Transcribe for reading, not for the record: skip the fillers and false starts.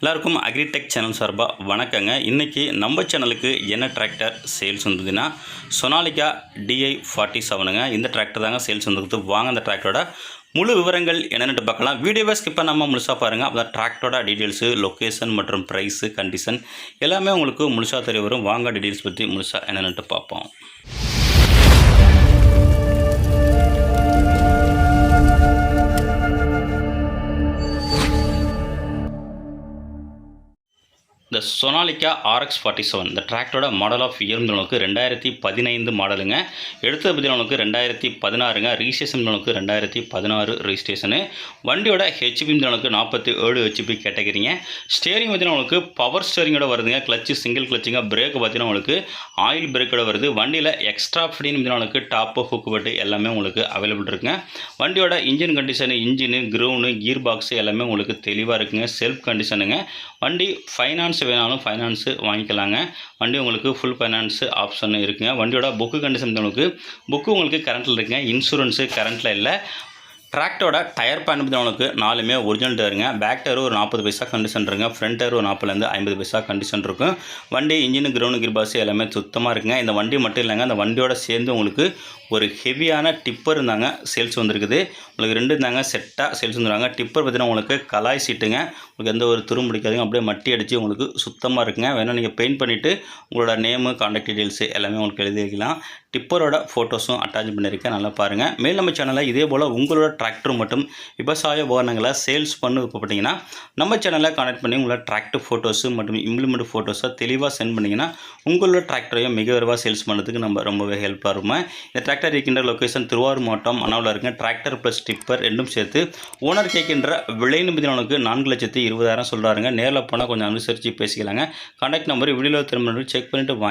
எல்லாருக்கும் agritech channel சார்பாக வணக்கங்க. இன்றைக்கி நம்ம சேனலுக்கு என்ன டிராக்டர் சேல்ஸ் வந்ததுன்னா சொனாலிகா DI47ங்க. இந்த டிராக்டர் தாங்க சேல்ஸ் வந்துருக்குது. வாங்க அந்த டிராக்டரோட முழு விவரங்கள் என்னென்னு பார்க்கலாம். வீடியோவை ஸ்கிப் பண்ணாமல் முழுசாக பாருங்கள். அப்போ தான் டிராக்டரோட டீட்டெயில்ஸு, லொக்கேஷன் மற்றும் ப்ரைஸு, கண்டிஷன் எல்லாமே உங்களுக்கு முழுசாக தெரிய வரும். வாங்க டீட்டெயில்ஸ் பற்றி முழுசாக என்னென்னு பார்ப்போம். இந்த சொனாலிகா RX47 இந்த டிராக்டரோட மாடல் ஆஃப் இயர் உங்களுக்கு 2015 மாடலுங்க. எடுத்தது பற்றி உங்களுக்கு 2016ங்க. ரிஜிஸ்ட்ரேஷன் உங்களுக்கு 2016 ரிஜிஸ்ட்ரேஷனு. வண்டியோட ஹெச்பி உங்களுக்கு 47 ஹெச்பி கேட்டகிரிங்க. ஸ்டேரிங் பார்த்தீங்கன்னா உங்களுக்கு பவர் ஸ்டேரிங்கோட வருதுங்க. Clutch single கிளச்சுங்க. பிரேக் பார்த்தீங்கன்னா உங்களுக்கு ஆயில் பிரேக்கோட வருது. வண்டியில் எக்ஸ்ட்ரா ஃபிட்டிங் உங்களுக்கு டாப்பு ஹுக்கு பட்டு எல்லாமே உங்களுக்கு அவைலபிள் இருக்குங்க. வண்டியோட engine condition, engine, crown, gear box எல்லாமே உங்களுக்கு தெளிவாக இருக்குங்க. செல்ஃப் கண்டிஷனுங்க. வண்டி ஃபைனான்ஸ் வேணாலும் ஃபைனான்ஸு வாங்கிக்கலாங்க. வண்டி உங்களுக்கு ஃபுல் ஃபைனான்ஸு ஆப்ஷன் இருக்குங்க. வண்டியோட புக்கு கண்டிஷன் உங்களுக்கு உங்களுக்கு கரண்ட்டில் இருக்குங்க. இன்சூரன்ஸு கரண்ட்டில் இல்லை. டிராக்டரோட டயர் பேன் பற்றி உங்களுக்கு 4மே ஒரிஜினல் டயருங்க. பேக் டயர் ஒரு 40 பைசா கண்டிஷன் இருக்குங்க. ஃப்ரண்ட் டயர் ஒரு 40லேருந்து 50 பைசா கண்டிஷன் இருக்கும். வண்டி இன்ஜின், கிரௌண்டு, கீர் பாக்ஸ் எல்லாமே சுத்தமாக இருக்குங்க. இந்த வண்டி மட்டும் இல்லைங்க, அந்த வண்டியோட சேர்ந்து உங்களுக்கு ஒரு ஹெவியான டிப்பர் இருந்தாங்க சேல்ஸ் வந்திருக்குது. உங்களுக்கு 2 இருந்தாங்க செட்டாக சேல்ஸ் வந்துடுவாங்க. டிப்பர் பார்த்தீங்கன்னா உங்களுக்கு கலாய் சீட்டுங்க. உங்களுக்கு எந்த ஒரு துரும் பிடிக்காதுங்க. அப்படியே மட்டி அடித்து உங்களுக்கு சுத்தமாக இருக்குங்க. வேணால் நீங்கள் பெயிண்ட் பண்ணிவிட்டு உங்களோட நேமு, கான்டாக்ட் டீட்டெயில்ஸு எல்லாமே உங்களுக்கு எழுதி வைக்கலாம். டிப்பரோட ஃபோட்டோஸும் அட்டாச் பண்ணியிருக்கேன், நல்லா பாருங்கள். மேல் நம்ம சேனலில் இதே போல் உங்களோட டிராக்டர் மற்றும் விவசாய உபகரணங்களை சேல்ஸ் பண்ண விருப்பப்பட்டீங்கன்னா நம்ம சேனலில் கான்டாக்ட் பண்ணி உங்களோட டிராக்டர் ஃபோட்டோஸு மற்றும் இம்ப்ளிமெண்ட் ஃபோட்டோஸை தெளிவாக சென்ட் பண்ணிங்கன்னா உங்களோட டிராக்டரையும் மிக விரைவாக சேல்ஸ் பண்ணுறதுக்கு நம்ம ரொம்பவே ஹெல்ப்பாக இருக்கும். இந்த டிராக்டர் இருக்கின்ற லொக்கேஷன் திருவாரூர் மாவட்டம் அண்ணாவில் இருக்குங்க. டிராக்டர் ப்ளஸ் டிப்பர் ரெண்டும் சேர்த்து ஓனர் கேட்கின்ற விலை நிபந்தனைகளுக்கு 4,20,000 சொல்கிறாருங்க. நேரில் போனால் கொஞ்சம் அனுசரித்து பேசிக்கலாங்க. கான்டாக்ட் நம்பர் வீடியோவில் திரும்ப செக் பண்ணிவிட்டு வாங்கி